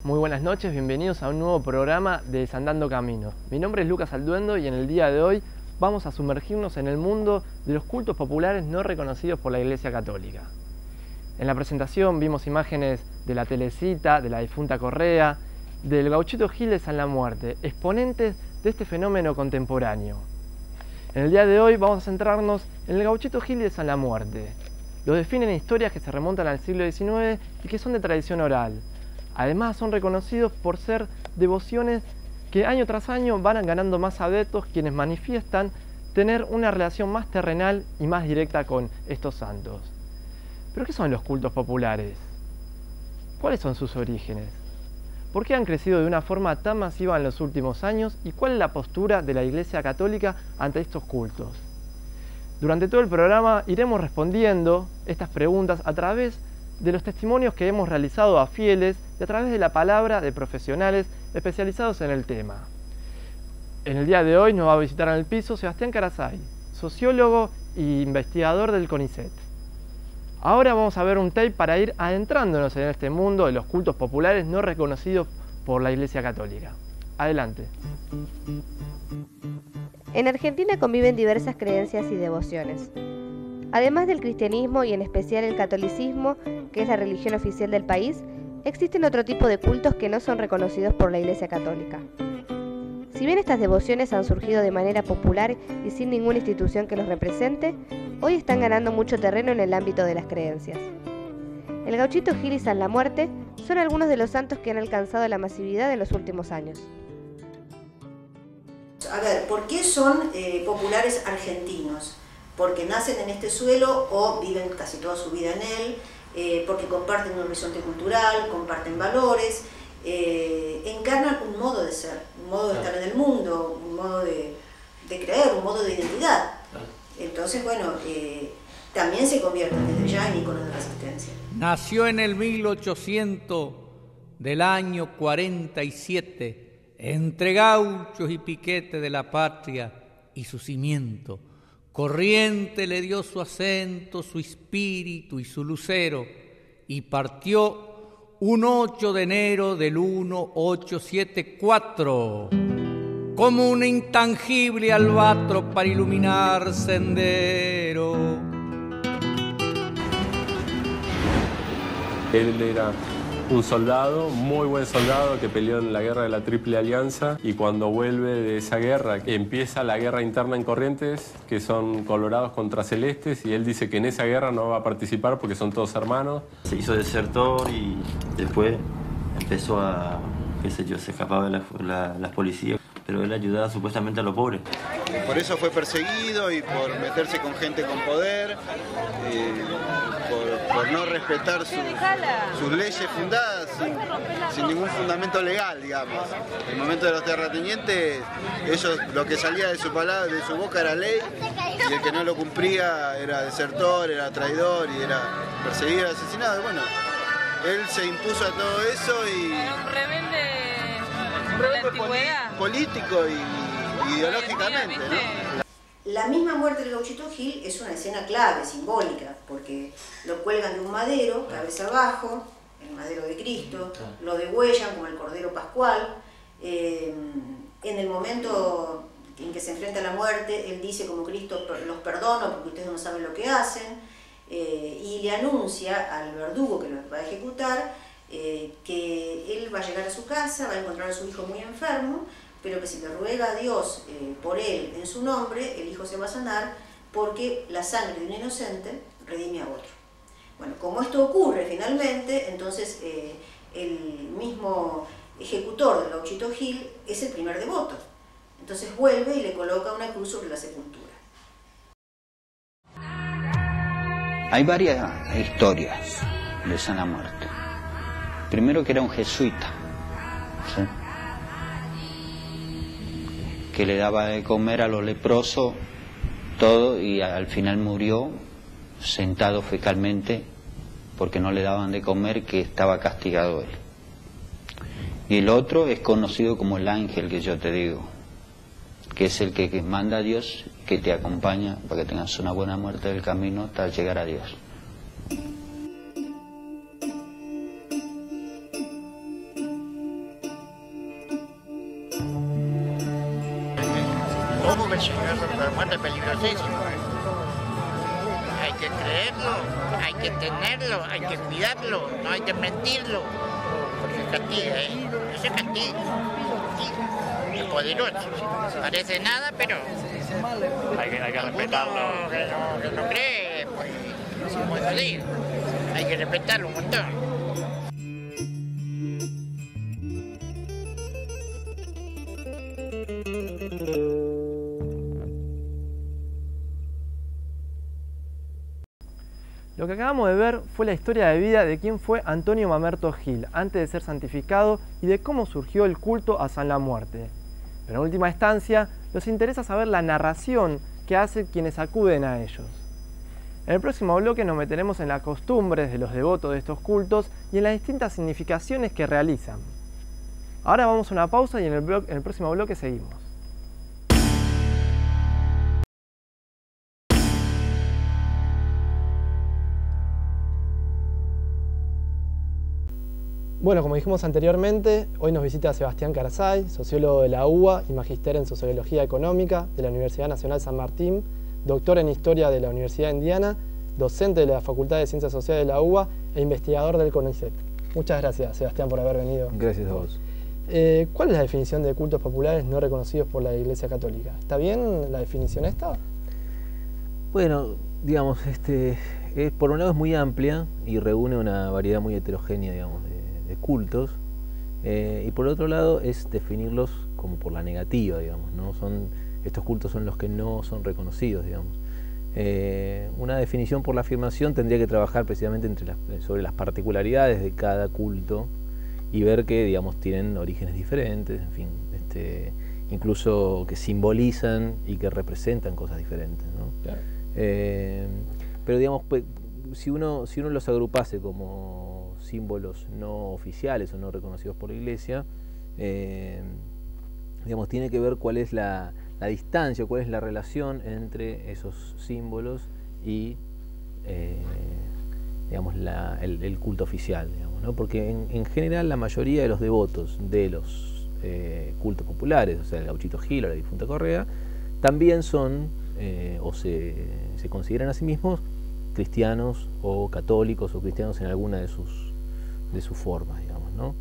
Muy buenas noches, bienvenidos a un nuevo programa de Desandando Caminos. Mi nombre es Lucas Alduendo y en el día de hoy vamos a sumergirnos en el mundo de los cultos populares no reconocidos por la Iglesia Católica. En la presentación vimos imágenes de la Telecita, de la difunta Correa, del Gauchito Gil de San La Muerte, exponentes de este fenómeno contemporáneo. En el día de hoy vamos a centrarnos en el Gauchito Gil de San La Muerte. Lo definen historias que se remontan al siglo XIX y que son de tradición oral. Además son reconocidos por ser devociones que año tras año van ganando más adeptos, quienes manifiestan tener una relación más terrenal y más directa con estos santos. ¿Pero qué son los cultos populares? ¿Cuáles son sus orígenes? ¿Por qué han crecido de una forma tan masiva en los últimos años? ¿Y cuál es la postura de la Iglesia Católica ante estos cultos? Durante todo el programa iremos respondiendo estas preguntas a través de los testimonios que hemos realizado a fieles y a través de la palabra de profesionales especializados en el tema. En el día de hoy nos va a visitar en el piso Sebastián Carasay, sociólogo e investigador del CONICET. Ahora vamos a ver un tape para ir adentrándonos en este mundo de los cultos populares no reconocidos por la Iglesia Católica. Adelante. En Argentina conviven diversas creencias y devociones. Además del cristianismo y en especial el catolicismo, que es la religión oficial del país, existen otro tipo de cultos que no son reconocidos por la Iglesia Católica. Si bien estas devociones han surgido de manera popular y sin ninguna institución que los represente, hoy están ganando mucho terreno en el ámbito de las creencias. El Gauchito Gil y San La Muerte son algunos de los santos que han alcanzado la masividad en los últimos años. A ver, ¿por qué son populares argentinos? Porque nacen en este suelo o viven casi toda su vida en él, porque comparten un horizonte cultural, comparten valores, encarnan un modo de ser, un modo de estar en el mundo, un modo de creer, un modo de identidad. Entonces, bueno, también se convierten desde ya en íconos de resistencia. Nació en el 1800 del año 47, entre gauchos y piquetes de la patria y su cimiento. Corriente le dio su acento, su espíritu y su lucero, y partió un 8 de enero del 1874, como un intangible albatro para iluminar sendero. Él era un soldado, muy buen soldado, que peleó en la guerra de la Triple Alianza, y cuando vuelve de esa guerra empieza la guerra interna en Corrientes, que son colorados contra celestes, y él dice que en esa guerra no va a participar porque son todos hermanos. Se hizo desertor y después empezó a, qué sé yo, se escapaba de las policías, pero él ayudaba supuestamente a los pobres. Por eso fue perseguido y por meterse con gente con poder, por no respetar sus leyes fundadas sin ningún fundamento legal, digamos. En el momento de los terratenientes, ellos, lo que salía de su palabra, de su boca era ley, y el que no lo cumplía era desertor, era traidor y era perseguido, asesinado. Y bueno, él se impuso a todo eso y... Un rebelde político y ideológicamente, ¿no? La misma muerte del Gauchito Gil es una escena clave, simbólica, porque lo cuelgan de un madero, cabeza abajo, el madero de Cristo, lo degüellan como el Cordero Pascual. En el momento en que se enfrenta a la muerte, él dice como Cristo, los perdono porque ustedes no saben lo que hacen, y le anuncia al verdugo que lo va a ejecutar que él va a llegar a su casa, va a encontrar a su hijo muy enfermo, pero que si le ruega a Dios por él en su nombre, el hijo se va a sanar porque la sangre de un inocente redime a otro. Bueno, como esto ocurre finalmente, entonces el mismo ejecutor del Gauchito Gil es el primer devoto. Entonces vuelve y le coloca una cruz sobre la sepultura. Hay varias historias de San La Muerte. Primero que era un jesuita, ¿sí?, que le daba de comer a los leprosos todo, y al final murió sentado fecalmente porque no le daban de comer, que estaba castigado él. Y el otro es conocido como el ángel que yo te digo, que es el que manda a Dios, que te acompaña para que tengas una buena muerte del camino hasta llegar a Dios. La muerte es peligrosísimo. Hay que creerlo, hay que tenerlo, hay que cuidarlo, no hay que mentirlo. Porque castiga, ese castiga. Es poderoso. Parece nada, pero hay que respetarlo. Que no cree, pues, como yo digo, hay que respetarlo un montón. Lo que acabamos de ver fue la historia de vida de quién fue Antonio Mamerto Gil antes de ser santificado y de cómo surgió el culto a San la Muerte. Pero en última instancia, nos interesa saber la narración que hacen quienes acuden a ellos. En el próximo bloque nos meteremos en las costumbres de los devotos de estos cultos y en las distintas significaciones que realizan. Ahora vamos a una pausa y en el próximo bloque seguimos. Bueno, como dijimos anteriormente, hoy nos visita Sebastián Carzay, sociólogo de la UBA y magíster en Sociología Económica de la Universidad Nacional San Martín, doctor en Historia de la Universidad Indiana, docente de la Facultad de Ciencias Sociales de la UBA e investigador del CONICET. Muchas gracias, Sebastián, por haber venido. Gracias a vos. ¿Cuál es la definición de cultos populares no reconocidos por la Iglesia Católica? ¿Está bien la definición esta? Bueno, digamos, por un lado es muy amplia y reúne una variedad muy heterogénea, digamos, de cultos, y por otro lado es definirlos como por la negativa, digamos, ¿no? Estos cultos son los que no son reconocidos, digamos. Una definición por la afirmación tendría que trabajar precisamente sobre las particularidades de cada culto y ver que, digamos, tienen orígenes diferentes, en fin, incluso que simbolizan y que representan cosas diferentes, ¿no? Claro. Pero digamos, si uno los agrupase como símbolos no oficiales o no reconocidos por la Iglesia, digamos, tiene que ver cuál es la distancia, cuál es la relación entre esos símbolos y digamos, el culto oficial, digamos, ¿no? Porque en general la mayoría de los devotos de los cultos populares, o sea, el Gauchito Gil o la difunta Correa, también son o se consideran a sí mismos cristianos o católicos o cristianos en alguna de sus formas, digamos, ¿no?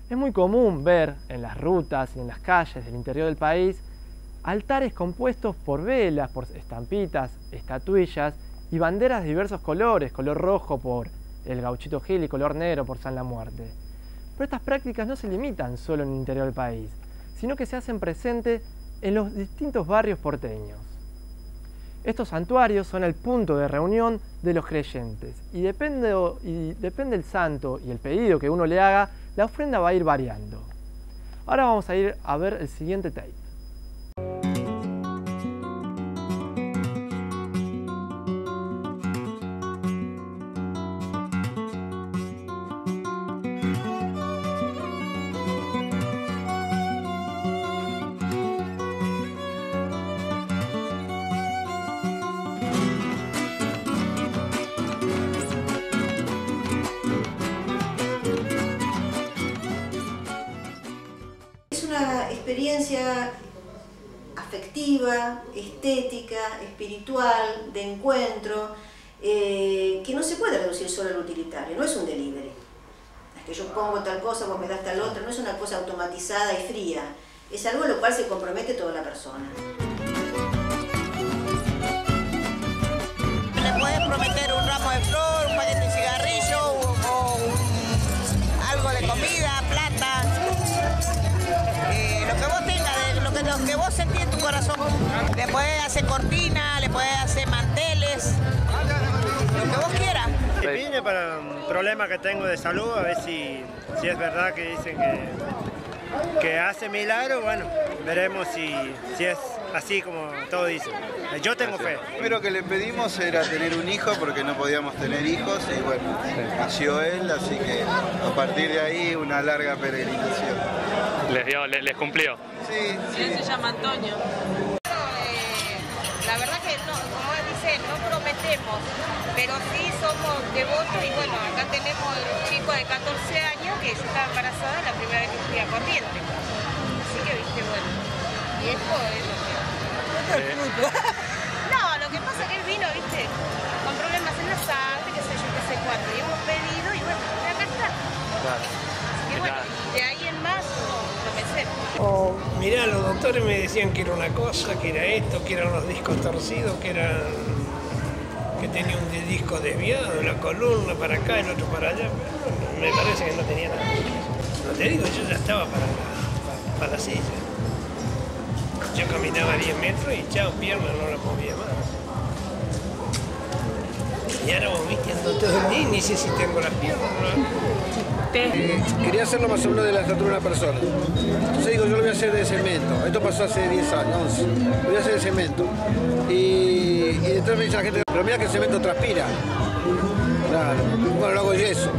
Es muy común ver en las rutas y en las calles del interior del país altares compuestos por velas, por estampitas, estatuillas y banderas de diversos colores, color rojo por el Gauchito Gil y color negro por San la Muerte. Pero estas prácticas no se limitan solo en el interior del país, sino que se hacen presentes en los distintos barrios porteños. Estos santuarios son el punto de reunión de los creyentes y depende del santo y el pedido que uno le haga, la ofrenda va a ir variando. Ahora vamos a ir a ver el siguiente tape. Experiencia afectiva, estética, espiritual, de encuentro, que no se puede reducir solo al utilitario, no es un delivery. Es que yo pongo tal cosa, vos me das tal otra, no es una cosa automatizada y fría, es algo a lo cual se compromete toda la persona. Le puedes prometer un ramo de flor, un paquete de cigarrillo o algo de comida, plata. Lo que vos tengas, lo que vos sentís en tu corazón. Le podés hacer cortina, le podés hacer manteles, lo que vos quieras. Vine para un problema que tengo de salud, a ver si es verdad que dicen que hace milagro. Bueno, veremos si es así como todos dicen. Yo tengo fe. Primero que le pedimos era tener un hijo porque no podíamos tener hijos y bueno, nació él, así que a partir de ahí una larga peregrinación. Les cumplió. Sí. Él se llama Antonio. La verdad que no, como dice, no prometemos, pero sí somos devotos y bueno, acá tenemos el chico de 14 años que yo estaba embarazada la primera vez que fui a Corrientes. Así que, viste, bueno, y esto es lo que... No, lo que pasa es que él vino, viste, con problemas en la sangre, qué sé yo, qué sé cuánto, y hemos pedido y bueno, acá está. Claro. Así que bueno, de ahí en más, convencer. Mirá, los doctores me decían que era una cosa, que era esto, que eran los discos torcidos, que tenía un disco desviado, la columna para acá, el otro para allá, pero me parece que no tenía nada. No te digo, yo ya estaba para la silla. Yo caminaba 10 metros y chao, pierna, no la movía más. Y ahora vomiteando todo el día y ni sé si tengo las piernas o no. Quería hacerlo más o menos de la estatura de una persona. Entonces digo, yo lo voy a hacer de cemento. Esto pasó hace 10 años, 11. Lo voy a hacer de cemento. Y entonces me dice la gente, pero mira que el cemento transpira. Claro, bueno, lo hago de yeso.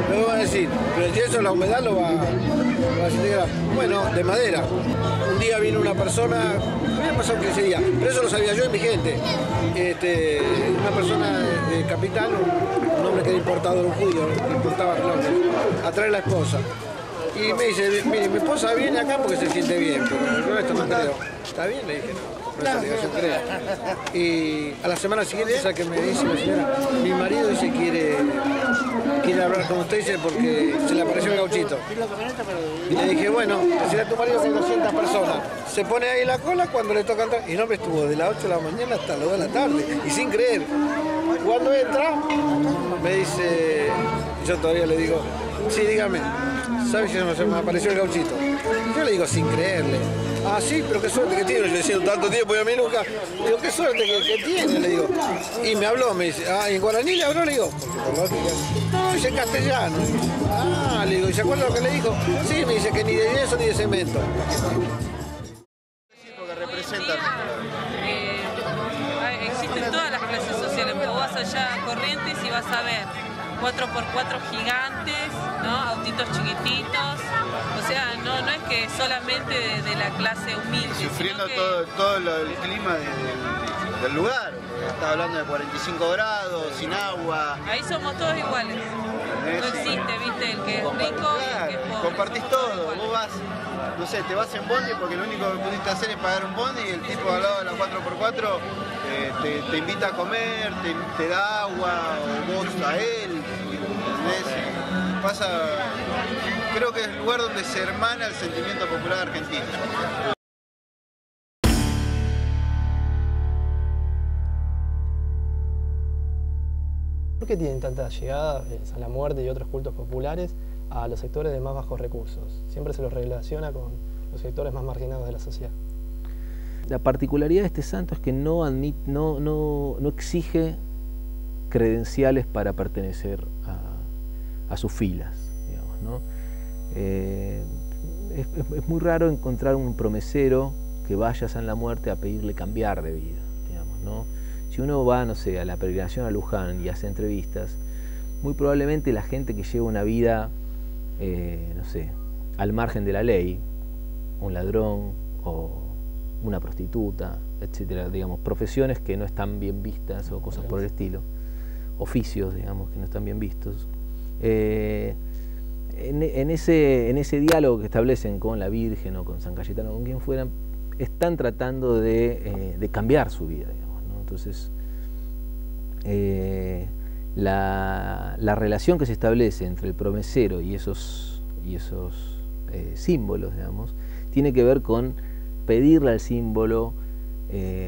Luego van a decir, pero el yeso, la humedad lo va a desintegrar. Bueno, de madera. Un día vino una persona, me había pasado 15 días, pero eso lo sabía yo y mi gente. Una persona de Capital, un hombre que era importador, un judío, que importaba relojes, a traer la esposa. Y me dice, mire, mi esposa viene acá porque se siente bien, pero yo esto no creo. ¿Está bien? Le dije, no es obligación, creo. Y a la semana siguiente, ¿sabe qué me dice la señora? Mi marido dice quiere hablar con usted, dice, porque se le apareció el gauchito. Y le dije, bueno, decirle a tu marido que hay 200 personas. Se pone ahí en la cola cuando le toca entrar. Y el hombre estuvo de las 8 de la mañana hasta las 2 de la tarde, y sin creer. Cuando entra, me dice, yo todavía le digo, sí, dígame, ¿sabes si se me apareció el gauchito? Yo le digo sin creerle. Ah, sí, pero qué suerte que tiene. Yo decía tanto tiempo y a mí nunca. Digo, qué suerte que tiene, le digo. Y me habló, me dice, ¿y en guaraní le habló? Le digo, no, dice en castellano. Ah, le digo, ¿y se acuerda lo que le dijo? Sí, me dice que ni de yeso ni de cemento. Porque representan. Existen todas las clases sociales, vos vas allá a Corrientes y vas a ver 4x4 gigantes, ¿no? Autitos chiquititos, o sea, no es que solamente de la clase humilde. Sufriendo todo el clima del lugar, estaba hablando de 45 grados, sin agua. Ahí somos todos iguales, no existe, viste, el que es rico y el que es pobre. Compartís todo, vos vas, no sé, te vas en bondi porque lo único que pudiste hacer es pagar un bondi y el tipo al lado de la 4x4 te invita a comer, te da agua, o vos a él, ¿entendés? Pasa, creo que es el lugar donde se hermana el sentimiento popular argentino. ¿Por qué tienen tanta llegada San la Muerte y otros cultos populares a los sectores de más bajos recursos? Siempre se los relaciona con los sectores más marginados de la sociedad. La particularidad de este santo es que no exige credenciales para pertenecer a sus filas, digamos, ¿no? Es muy raro encontrar un promesero que vaya a San la Muerte a pedirle cambiar de vida, digamos, ¿no? Si uno va, no sé, a la peregrinación a Luján y hace entrevistas, muy probablemente la gente que lleva una vida, no sé, al margen de la ley, un ladrón o una prostituta, etcétera, digamos, profesiones que no están bien vistas o cosas por el estilo, oficios, digamos, que no están bien vistos. En ese diálogo que establecen con la Virgen o con San Cayetano, con quien fueran, están tratando de cambiar su vida, digamos, ¿no? Entonces, la relación que se establece entre el promesero y esos símbolos, digamos, tiene que ver con pedirle al símbolo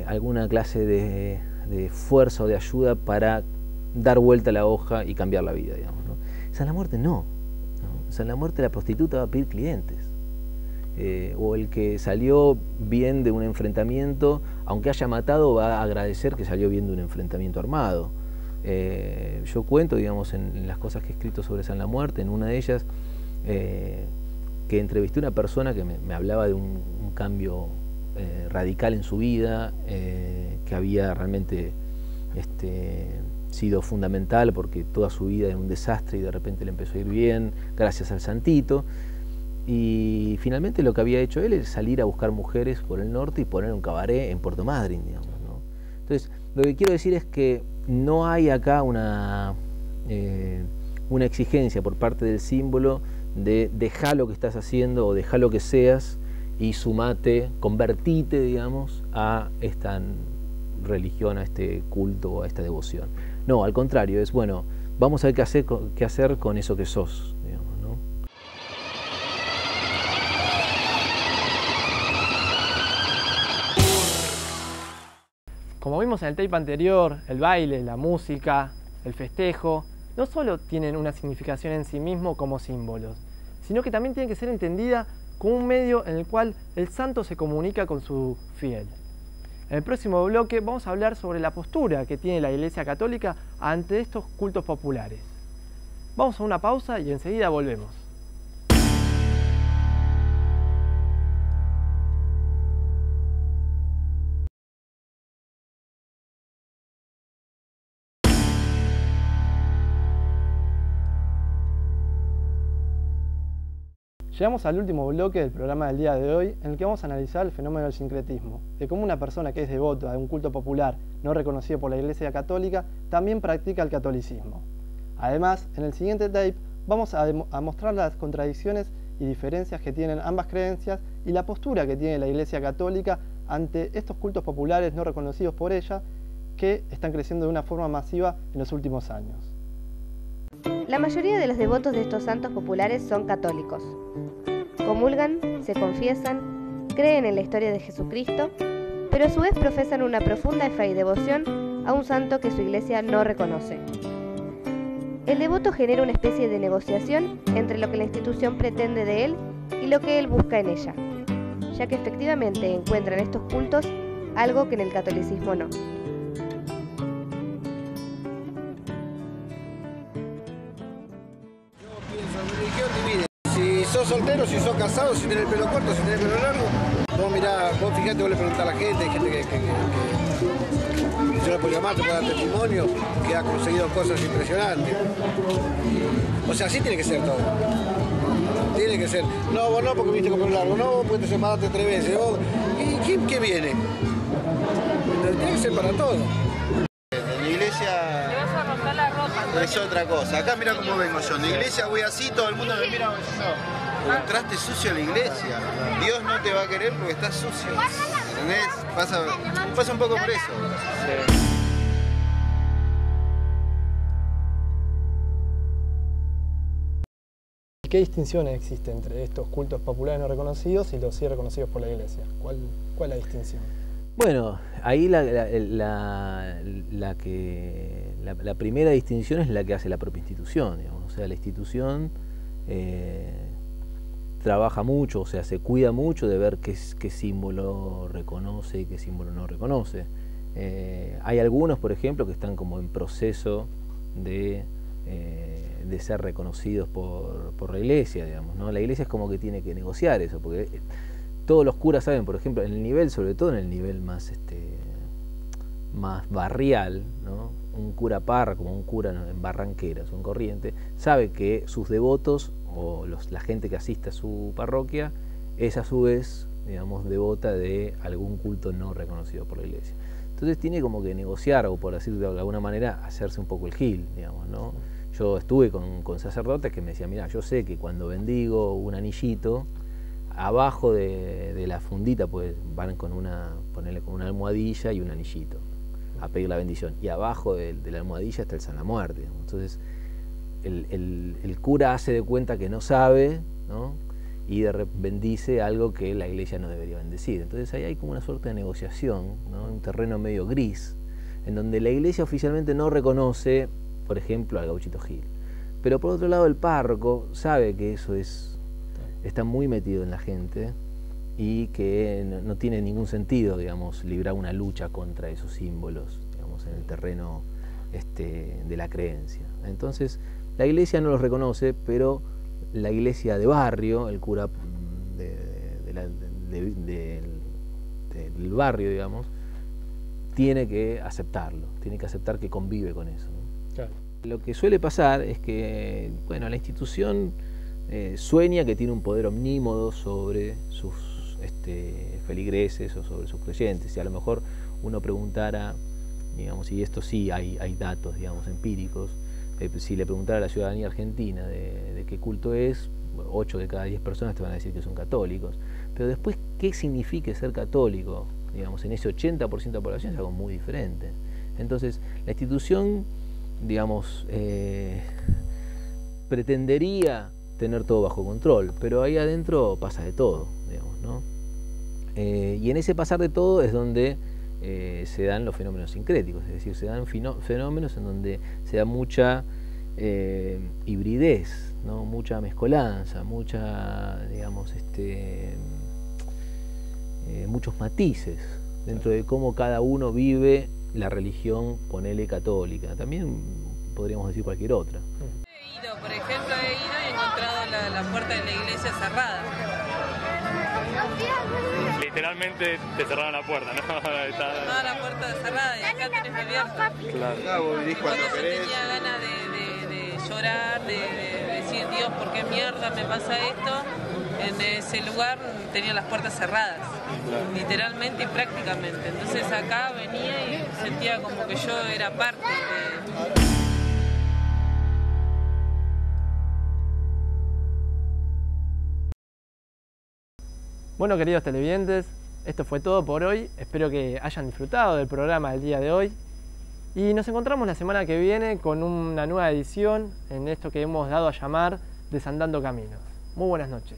alguna clase de fuerza o de ayuda para dar vuelta a la hoja y cambiar la vida, digamos, ¿no? San la Muerte no. San la Muerte la prostituta va a pedir clientes. O el que salió bien de un enfrentamiento, aunque haya matado, va a agradecer que salió bien de un enfrentamiento armado. Yo cuento, digamos, en las cosas que he escrito sobre San la Muerte, en una de ellas, que entrevisté a una persona que me hablaba de un cambio radical en su vida, que había realmente sido fundamental porque toda su vida era un desastre y de repente le empezó a ir bien gracias al santito. Y finalmente lo que había hecho él es salir a buscar mujeres por el norte y poner un cabaret en Puerto Madryn, digamos, ¿no? Entonces, lo que quiero decir es que no hay acá una exigencia por parte del símbolo de dejar lo que estás haciendo o dejar lo que seas y sumate, convertite, digamos, a esta religión, a este culto o a esta devoción. No, al contrario, es bueno, vamos a ver qué hacer con eso que sos, digamos, ¿no? Como vimos en el tape anterior, el baile, la música, el festejo, no solo tienen una significación en sí mismo como símbolos, sino que también tienen que ser entendida como un medio en el cual el santo se comunica con su fiel. En el próximo bloque vamos a hablar sobre la postura que tiene la Iglesia Católica ante estos cultos populares. Vamos a una pausa y enseguida volvemos. Llegamos al último bloque del programa del día de hoy, en el que vamos a analizar el fenómeno del sincretismo, de cómo una persona que es devota de un culto popular no reconocido por la Iglesia Católica también practica el catolicismo. Además, en el siguiente tape vamos a mostrar las contradicciones y diferencias que tienen ambas creencias y la postura que tiene la Iglesia Católica ante estos cultos populares no reconocidos por ella que están creciendo de una forma masiva en los últimos años. La mayoría de los devotos de estos santos populares son católicos. Comulgan, se confiesan, creen en la historia de Jesucristo, pero a su vez profesan una profunda fe y devoción a un santo que su iglesia no reconoce. El devoto genera una especie de negociación entre lo que la institución pretende de él y lo que él busca en ella, ya que efectivamente encuentra en estos cultos algo que en el catolicismo no. Si sos soltero, si sos casado, si tenés el pelo corto, si tenés el pelo largo, vos mirá, vos fijate, vos le preguntás a la gente, hay gente que yo no puedo llamar, te puedo dar testimonio, que ha conseguido cosas impresionantes. O sea, así tiene que ser todo. Tiene que ser. No, vos no porque viniste con pelo largo, no, vos puedes separarte 3 veces. Vos, ¿y quién que viene? Tiene que ser para todo. En la iglesia es otra cosa. Acá mira cómo vengo yo. En la iglesia voy así, todo el mundo me mira diciendo, entraste sucio a la iglesia. Dios no te va a querer porque estás sucio. ¿Entendés? Pasa un poco por eso. Sí. ¿Qué distinciones existen entre estos cultos populares no reconocidos y los sí reconocidos por la Iglesia? ¿Cuál es la distinción? Bueno, ahí la primera distinción es la que hace la propia institución, digamos. O sea, la institución trabaja mucho, o sea, se cuida mucho de ver qué símbolo reconoce y qué símbolo no reconoce. Hay algunos, por ejemplo, que están como en proceso de ser reconocidos por la Iglesia, digamos, ¿no? La Iglesia es como que tiene que negociar eso, porque todos los curas saben, por ejemplo, en el nivel, sobre todo en el nivel más barrial, ¿no? Un cura parra, como un cura en Barranqueras o en Corrientes, sabe que sus devotos o la gente que asiste a su parroquia es a su vez, digamos, devota de algún culto no reconocido por la Iglesia. Entonces tiene como que negociar, o por decirlo de alguna manera, hacerse un poco el gil, digamos, ¿no? Yo estuve con sacerdotes que me decían, mira, yo sé que cuando bendigo un anillito, abajo de la fundita pues van con ponerle con una almohadilla y un anillito a pedir la bendición, y abajo de la almohadilla está el San la Muerte, ¿no? Entonces el cura hace de cuenta que no sabe, ¿no? Y bendice algo que la Iglesia no debería bendecir. Entonces ahí hay como una suerte de negociación, ¿no? Un terreno medio gris, en donde la Iglesia oficialmente no reconoce, por ejemplo, al Gauchito Gil, pero por otro lado el párroco sabe que eso está muy metido en la gente y que no tiene ningún sentido, digamos, librar una lucha contra esos símbolos, digamos, en el terreno de la creencia. Entonces, la Iglesia no los reconoce, pero la Iglesia de barrio, el cura del barrio, digamos, tiene que aceptarlo, tiene que aceptar que convive con eso, ¿no? Claro. Lo que suele pasar es que, bueno, la institución sueña que tiene un poder omnímodo sobre sus feligreses o sobre sus creyentes. Si a lo mejor uno preguntara digamos, y esto sí hay datos, digamos, empíricos. Si le preguntara a la ciudadanía argentina de qué culto es, 8 de cada 10 personas te van a decir que son católicos. Pero después, ¿qué significa ser católico? Digamos, en ese 80% de la población es algo muy diferente. Entonces, la institución, digamos, pretendería tener todo bajo control, pero ahí adentro pasa de todo, digamos, ¿no? Y en ese pasar de todo es donde se dan los fenómenos sincréticos, es decir, se dan fenómenos en donde se da mucha hibridez, ¿no? Mucha mezcolanza, mucha, digamos, muchos matices dentro de cómo cada uno vive la religión, ponele católica, también podríamos decir cualquier otra. Por ejemplo, he ido y he encontrado la puerta de la iglesia cerrada. Literalmente te cerraron la puerta, ¿no? Estaba la puerta cerrada y acá tenés abierta. Claro, vos venís cuando querés. Yo tenía ganas de llorar, de decir, Dios, ¿por qué mierda me pasa esto? En ese lugar tenía las puertas cerradas, literalmente y prácticamente. Entonces acá venía y sentía como que yo era parte de... Bueno, queridos televidentes, esto fue todo por hoy. Espero que hayan disfrutado del programa del día de hoy. Y nos encontramos la semana que viene con una nueva edición en esto que hemos dado a llamar Desandando Caminos. Muy buenas noches.